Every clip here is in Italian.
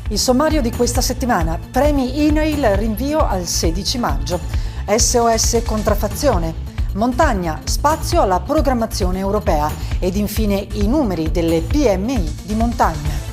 Il sommario di questa settimana: premi INAIL, rinvio al 16 maggio. SOS contraffazione. Montagna, spazio alla programmazione europea. Ed infine i numeri delle PMI di montagna.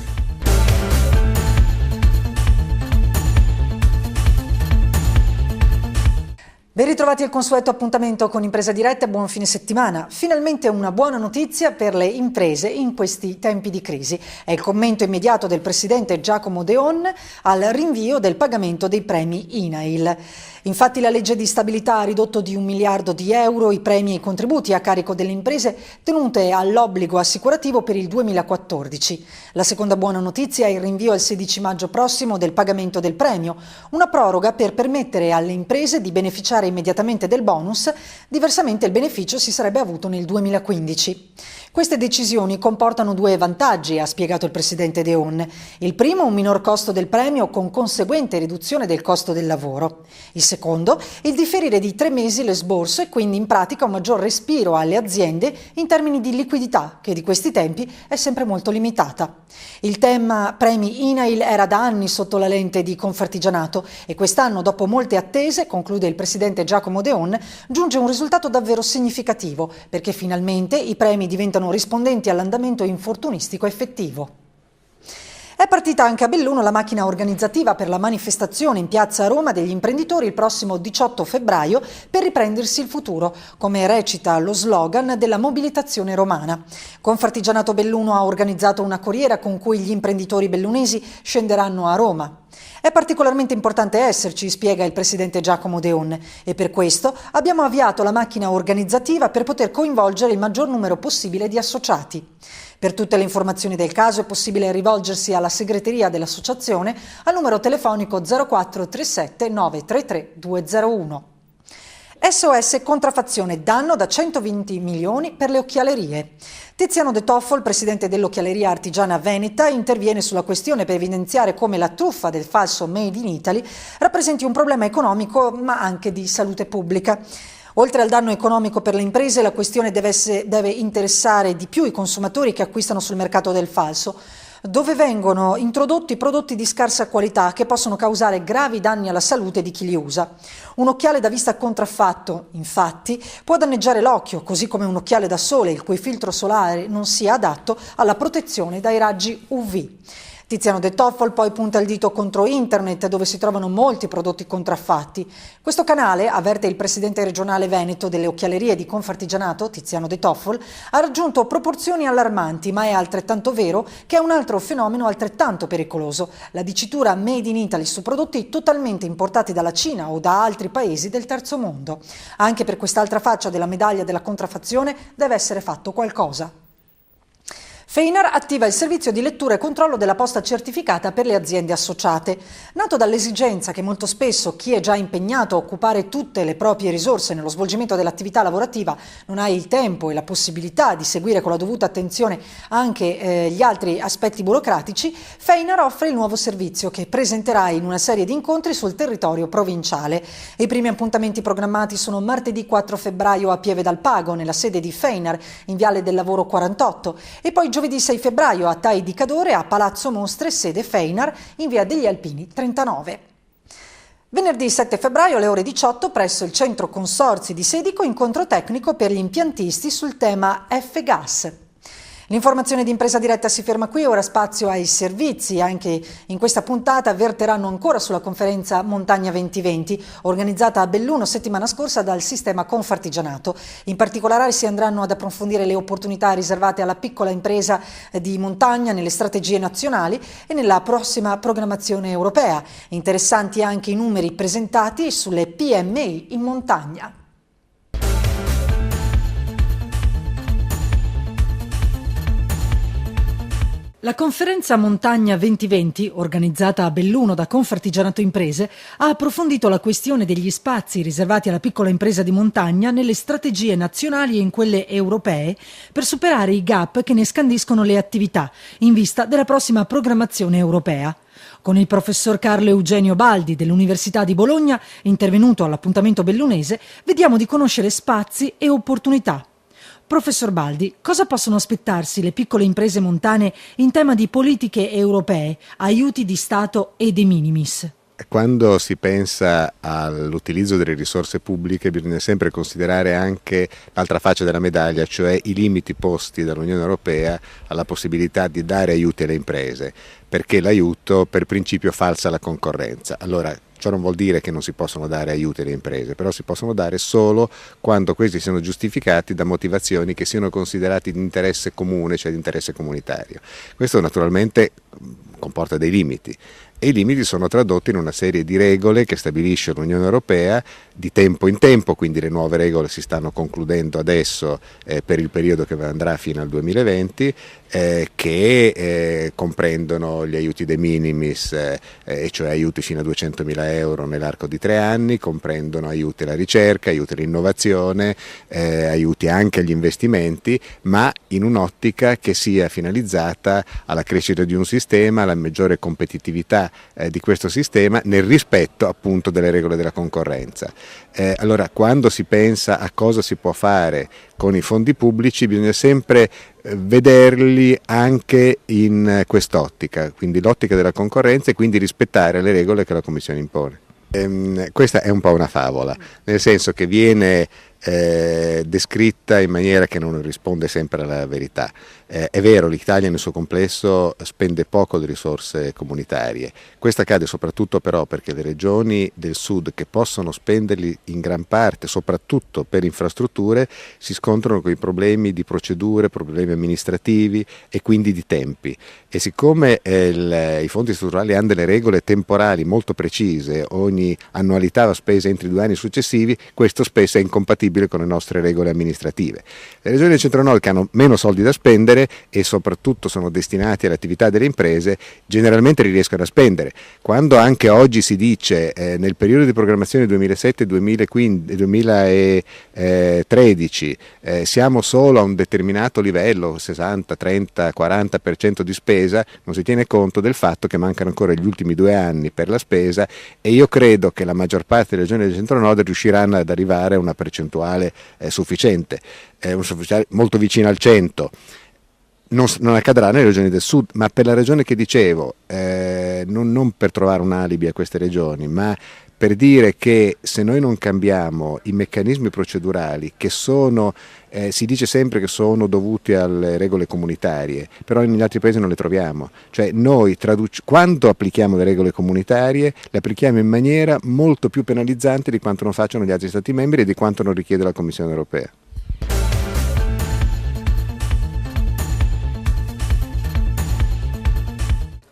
Ben ritrovati al consueto appuntamento con Impresa Diretta e buon fine settimana. Finalmente una buona notizia per le imprese in questi tempi di crisi. È il commento immediato del presidente Giacomo Deon al rinvio del pagamento dei premi INAIL. Infatti la legge di stabilità ha ridotto di 1 miliardo di euro i premi e i contributi a carico delle imprese tenute all'obbligo assicurativo per il 2014. La seconda buona notizia è il rinvio al 16 maggio prossimo del pagamento del premio, una proroga per permettere alle imprese di beneficiare immediatamente del bonus, diversamente il beneficio si sarebbe avuto nel 2015. Queste decisioni comportano 2 vantaggi, ha spiegato il presidente Deon. Il primo, un minor costo del premio con conseguente riduzione del costo del lavoro. Il secondo, il differire di 3 mesi l'esborso e quindi in pratica un maggior respiro alle aziende in termini di liquidità, che di questi tempi è sempre molto limitata. Il tema premi INAIL era da anni sotto la lente di Confartigianato e quest'anno, dopo molte attese, conclude il presidente Giacomo Deon, giunge un risultato davvero significativo, perché finalmente i premi diventano rispondenti all'andamento infortunistico effettivo. È partita anche a Belluno la macchina organizzativa per la manifestazione in piazza Roma degli imprenditori il prossimo 18 febbraio per riprendersi il futuro, come recita lo slogan della mobilitazione romana. Confartigianato Belluno ha organizzato una corriera con cui gli imprenditori bellunesi scenderanno a Roma. È particolarmente importante esserci, spiega il presidente Giacomo Deon, e per questo abbiamo avviato la macchina organizzativa per poter coinvolgere il maggior numero possibile di associati. Per tutte le informazioni del caso è possibile rivolgersi alla segreteria dell'associazione al numero telefonico 0437 933 201. SOS contraffazione, danno da 120 milioni per le occhialerie. Tiziano De Toffo, il presidente dell'Occhialeria Artigiana Veneta, interviene sulla questione per evidenziare come la truffa del falso Made in Italy rappresenti un problema economico ma anche di salute pubblica. Oltre al danno economico per le imprese, la questione deve interessare di più i consumatori che acquistano sul mercato del falso, dove vengono introdotti prodotti di scarsa qualità che possono causare gravi danni alla salute di chi li usa. Un occhiale da vista contraffatto, infatti, può danneggiare l'occhio, così come un occhiale da sole il cui filtro solare non sia adatto alla protezione dai raggi UV. Tiziano De Toffol poi punta il dito contro Internet, dove si trovano molti prodotti contraffatti. Questo canale, avverte il presidente regionale veneto delle occhialerie di Confartigianato, Tiziano De Toffol, ha raggiunto proporzioni allarmanti, ma è altrettanto vero che è un altro fenomeno altrettanto pericoloso: la dicitura Made in Italy su prodotti totalmente importati dalla Cina o da altri paesi del terzo mondo. Anche per quest'altra faccia della medaglia della contraffazione deve essere fatto qualcosa. Feinar attiva il servizio di lettura e controllo della posta certificata per le aziende associate. Nato dall'esigenza che molto spesso chi è già impegnato a occupare tutte le proprie risorse nello svolgimento dell'attività lavorativa non ha il tempo e la possibilità di seguire con la dovuta attenzione anche gli altri aspetti burocratici, Feinar offre il nuovo servizio che presenterà in una serie di incontri sul territorio provinciale. I primi appuntamenti programmati sono martedì 4 febbraio a Pieve dal Pago, nella sede di Feinar, in Viale del Lavoro 48, e poi giovedì 6 febbraio a Tai di Cadore, a Palazzo Mostre, sede Feinar, in via degli Alpini 39. Venerdì 7 febbraio alle ore 18 presso il Centro Consorzi di Sedico, incontro tecnico per gli impiantisti sul tema F-Gas. L'informazione di Impresa Diretta si ferma qui, ora spazio ai servizi. Anche in questa puntata verteranno ancora sulla conferenza Montagna 2020, organizzata a Belluno settimana scorsa dal sistema Confartigianato. In particolare si andranno ad approfondire le opportunità riservate alla piccola impresa di montagna nelle strategie nazionali e nella prossima programmazione europea. Interessanti anche i numeri presentati sulle PMI in montagna. La conferenza Montagna 2020, organizzata a Belluno da Confartigianato Imprese, ha approfondito la questione degli spazi riservati alla piccola impresa di montagna nelle strategie nazionali e in quelle europee per superare i gap che ne scandiscono le attività in vista della prossima programmazione europea. Con il professor Carlo Eugenio Baldi dell'Università di Bologna, intervenuto all'appuntamento bellunese, vediamo di conoscere spazi e opportunità. Professor Baldi, cosa possono aspettarsi le piccole imprese montane in tema di politiche europee, aiuti di Stato e de minimis? Quando si pensa all'utilizzo delle risorse pubbliche bisogna sempre considerare anche l'altra faccia della medaglia, cioè i limiti posti dall'Unione Europea alla possibilità di dare aiuti alle imprese, perché l'aiuto per principio falsa la concorrenza. Allora, ciò non vuol dire che non si possono dare aiuti alle imprese, però si possono dare solo quando questi siano giustificati da motivazioni che siano considerati di interesse comune, cioè di interesse comunitario. Questo naturalmente comporta dei limiti. E i limiti sono tradotti in una serie di regole che stabilisce l'Unione Europea di tempo in tempo, quindi le nuove regole si stanno concludendo adesso per il periodo che andrà fino al 2020, che comprendono gli aiuti de minimis, e cioè aiuti fino a 200.000 euro nell'arco di 3 anni, comprendono aiuti alla ricerca, aiuti all'innovazione, aiuti anche agli investimenti, ma in un'ottica che sia finalizzata alla crescita di un sistema, alla maggiore competitività di questo sistema nel rispetto appunto delle regole della concorrenza. Allora, quando si pensa a cosa si può fare con i fondi pubblici bisogna sempre vederli anche in quest'ottica, quindi l'ottica della concorrenza e quindi rispettare le regole che la Commissione impone. Questa è un po' una favola, nel senso che viene descritta in maniera che non risponde sempre alla verità. È vero, l'Italia nel suo complesso spende poco di risorse comunitarie, questo accade soprattutto però perché le regioni del sud che possono spenderli in gran parte, soprattutto per infrastrutture, si scontrano con i problemi di procedure, problemi amministrativi e quindi di tempi. E siccome i fondi strutturali hanno delle regole temporali molto precise, ogni annualità va spesa entro i 2 anni successivi, questo spesso è incompatibile con le nostre regole amministrative. Le regioni del centro-nord che hanno meno soldi da spendere e soprattutto sono destinati alle attività delle imprese, generalmente li riescono a spendere. Quando anche oggi si dice nel periodo di programmazione 2007-2013 siamo solo a un determinato livello, 60, 30, 40% di spesa, non si tiene conto del fatto che mancano ancora gli ultimi 2 anni per la spesa e io credo che la maggior parte delle regioni del centro-nord riusciranno ad arrivare a una percentuale sufficiente, molto vicina al 100%. Non accadrà nelle regioni del sud, ma per la ragione che dicevo, non per trovare un alibi a queste regioni, ma per dire che se noi non cambiamo i meccanismi procedurali che sono, si dice sempre che sono dovuti alle regole comunitarie, però negli altri paesi non le troviamo. Cioè noi quando applichiamo le regole comunitarie le applichiamo in maniera molto più penalizzante di quanto non facciano gli altri Stati membri e di quanto non richiede la Commissione europea.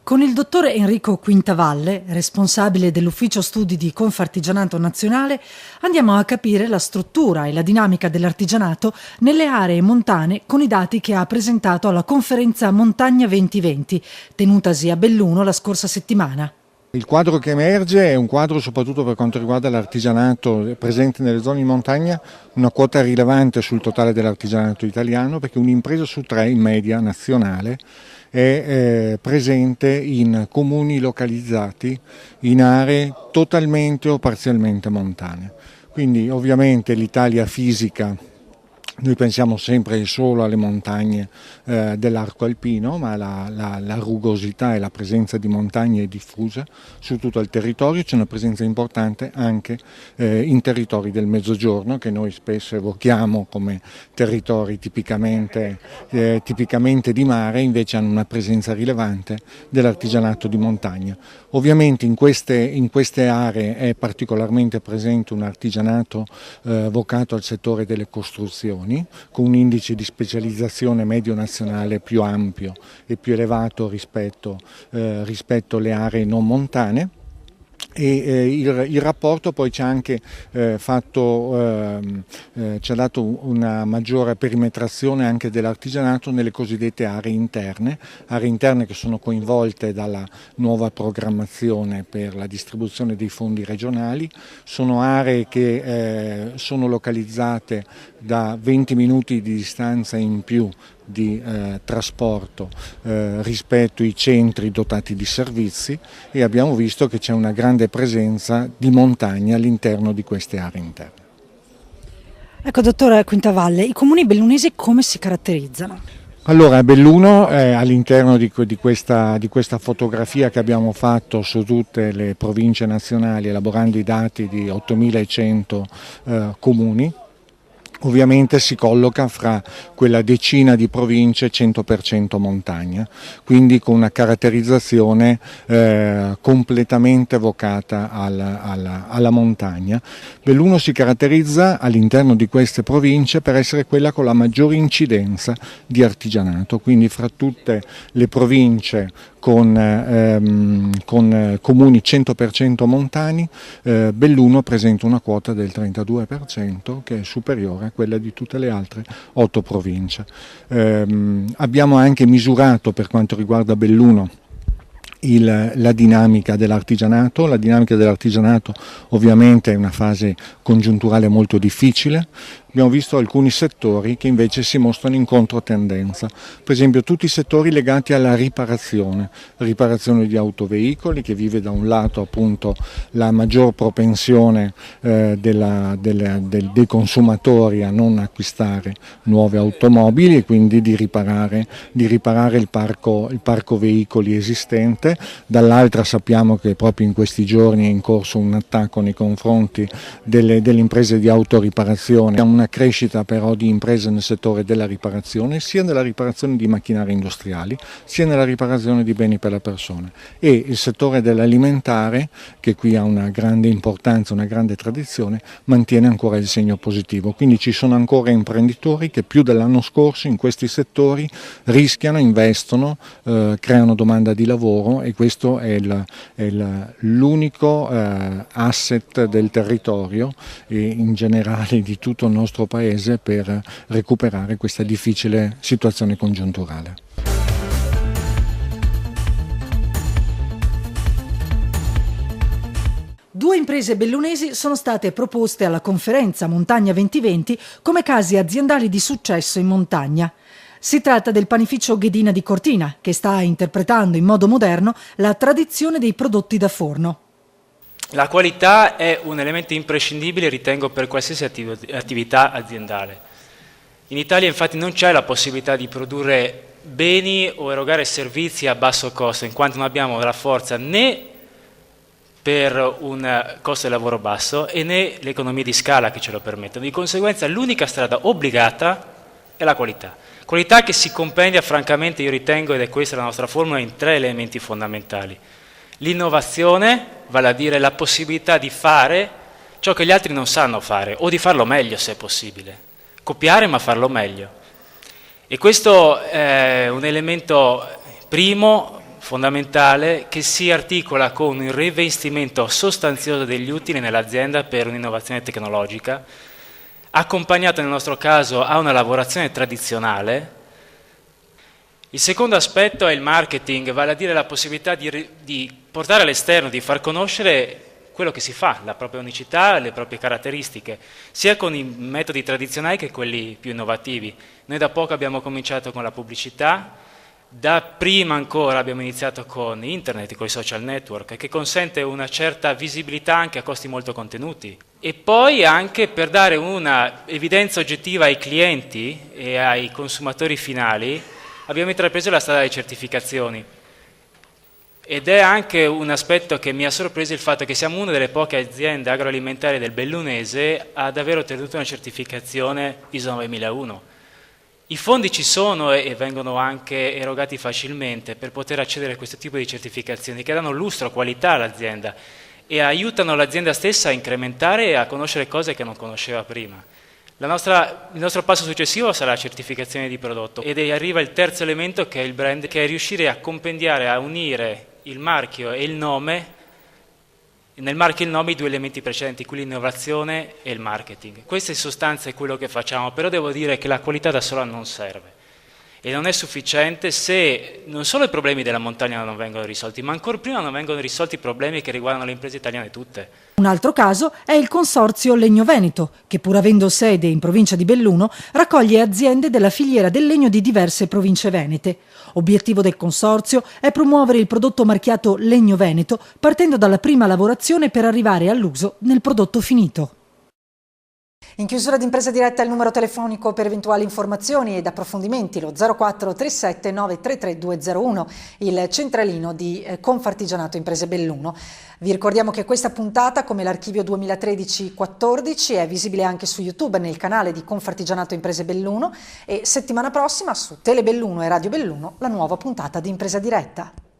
Con il dottor Enrico Quintavalle, responsabile dell'Ufficio Studi di Confartigianato Nazionale, andiamo a capire la struttura e la dinamica dell'artigianato nelle aree montane con i dati che ha presentato alla conferenza Montagna 2020, tenutasi a Belluno la scorsa settimana. Il quadro che emerge è un quadro soprattutto per quanto riguarda l'artigianato presente nelle zone di montagna, una quota rilevante sul totale dell'artigianato italiano, perché un'impresa su 3 in media nazionale è presente in comuni localizzati in aree totalmente o parzialmente montane. Quindi ovviamente l'Italia fisica, noi pensiamo sempre e solo alle montagne dell'arco alpino, ma la rugosità e la presenza di montagne è diffusa su tutto il territorio. C'è una presenza importante anche in territori del Mezzogiorno, che noi spesso evochiamo come territori tipicamente di mare, invece hanno una presenza rilevante dell'artigianato di montagna. Ovviamente in queste aree è particolarmente presente un artigianato vocato al settore delle costruzioni, con un indice di specializzazione medio nazionale più ampio e più elevato rispetto alle aree non montane. E il rapporto poi ci ha anche ci ha dato una maggiore perimetrazione anche dell'artigianato nelle cosiddette aree interne che sono coinvolte dalla nuova programmazione per la distribuzione dei fondi regionali. Sono aree che sono localizzate da 20 minuti di distanza in più di trasporto rispetto ai centri dotati di servizi, e abbiamo visto che c'è una grande presenza di montagna all'interno di queste aree interne. Ecco, dottor Quintavalle, i comuni bellunesi come si caratterizzano? Allora, a Belluno, all'interno di questa fotografia che abbiamo fatto su tutte le province nazionali, elaborando i dati di 8.100 comuni, ovviamente si colloca fra quella decina di province 100% montagna, quindi con una caratterizzazione completamente vocata alla montagna. Belluno si caratterizza all'interno di queste province per essere quella con la maggiore incidenza di artigianato, quindi fra tutte le province con comuni 100% montani, Belluno presenta una quota del 32% che è superiore a quella di tutte le altre 8 province. Abbiamo anche misurato, per quanto riguarda Belluno, la dinamica dell'artigianato. La dinamica dell'artigianato ovviamente è una fase congiunturale molto difficile. Abbiamo visto alcuni settori che invece si mostrano in controtendenza, per esempio tutti i settori legati alla riparazione di autoveicoli, che vive da un lato appunto la maggior propensione dei consumatori a non acquistare nuove automobili e quindi di riparare il parco veicoli esistente. Dall'altra sappiamo che proprio in questi giorni è in corso un attacco nei confronti delle imprese di autoriparazione, una crescita però di imprese nel settore della riparazione, sia nella riparazione di macchinari industriali, sia nella riparazione di beni per la persona. E il settore dell'alimentare, che qui ha una grande importanza, una grande tradizione, mantiene ancora il segno positivo. Quindi ci sono ancora imprenditori che più dell'anno scorso in questi settori rischiano, investono, creano domanda di lavoro, e questo è l'unico asset del territorio e in generale di tutto il nostro Paese per recuperare questa difficile situazione congiunturale. Due imprese bellunesi sono state proposte alla conferenza Montagna 2020 come casi aziendali di successo in montagna. Si tratta del panificio Ghedina di Cortina, che sta interpretando in modo moderno la tradizione dei prodotti da forno. La qualità è un elemento imprescindibile, ritengo, per qualsiasi attività aziendale. In Italia infatti non c'è la possibilità di produrre beni o erogare servizi a basso costo, in quanto non abbiamo la forza né per un costo del lavoro basso e né le economie di scala che ce lo permettono. Di conseguenza l'unica strada obbligata è la qualità. Qualità che si compendia, francamente, io ritengo, ed è questa la nostra formula, in 3 elementi fondamentali. L'innovazione, vale a dire la possibilità di fare ciò che gli altri non sanno fare, o di farlo meglio se è possibile. Copiare ma farlo meglio. E questo è un elemento primo, fondamentale, che si articola con un reinvestimento sostanzioso degli utili nell'azienda per un'innovazione tecnologica, accompagnato nel nostro caso a una lavorazione tradizionale. Il secondo aspetto è il marketing, vale a dire la possibilità di portare all'esterno, di far conoscere quello che si fa, la propria unicità, le proprie caratteristiche, sia con i metodi tradizionali che quelli più innovativi. Noi da poco abbiamo cominciato con la pubblicità, da prima ancora abbiamo iniziato con internet, con i social network, che consente una certa visibilità anche a costi molto contenuti. E poi anche per dare una evidenza oggettiva ai clienti e ai consumatori finali, abbiamo intrapreso la strada delle certificazioni. Ed è anche un aspetto che mi ha sorpreso il fatto che siamo una delle poche aziende agroalimentari del Bellunese ad aver ottenuto una certificazione ISO 9001. I fondi ci sono e vengono anche erogati facilmente per poter accedere a questo tipo di certificazioni che danno lustro, qualità all'azienda e aiutano l'azienda stessa a incrementare e a conoscere cose che non conosceva prima. Il nostro passo successivo sarà la certificazione di prodotto ed arriva il terzo elemento, che è il brand, che è riuscire a compendiare, a unire il marchio e il nome, nel marchio e il nome i 2 elementi precedenti, quindi l'innovazione e il marketing. Questo in sostanza è quello che facciamo, però devo dire che la qualità da sola non serve e non è sufficiente se non solo i problemi della montagna non vengono risolti, ma ancora prima non vengono risolti i problemi che riguardano le imprese italiane tutte. Un altro caso è il consorzio Legno Veneto, che pur avendo sede in provincia di Belluno, raccoglie aziende della filiera del legno di diverse province venete. Obiettivo del consorzio è promuovere il prodotto marchiato Legno Veneto, partendo dalla prima lavorazione per arrivare all'uso nel prodotto finito. In chiusura di Impresa Diretta il numero telefonico per eventuali informazioni ed approfondimenti, lo 0437 933 201, il centralino di Confartigianato Imprese Belluno. Vi ricordiamo che questa puntata, come l'archivio 2013-14, è visibile anche su YouTube nel canale di Confartigianato Imprese Belluno e settimana prossima su Tele Belluno e Radio Belluno la nuova puntata di Impresa Diretta.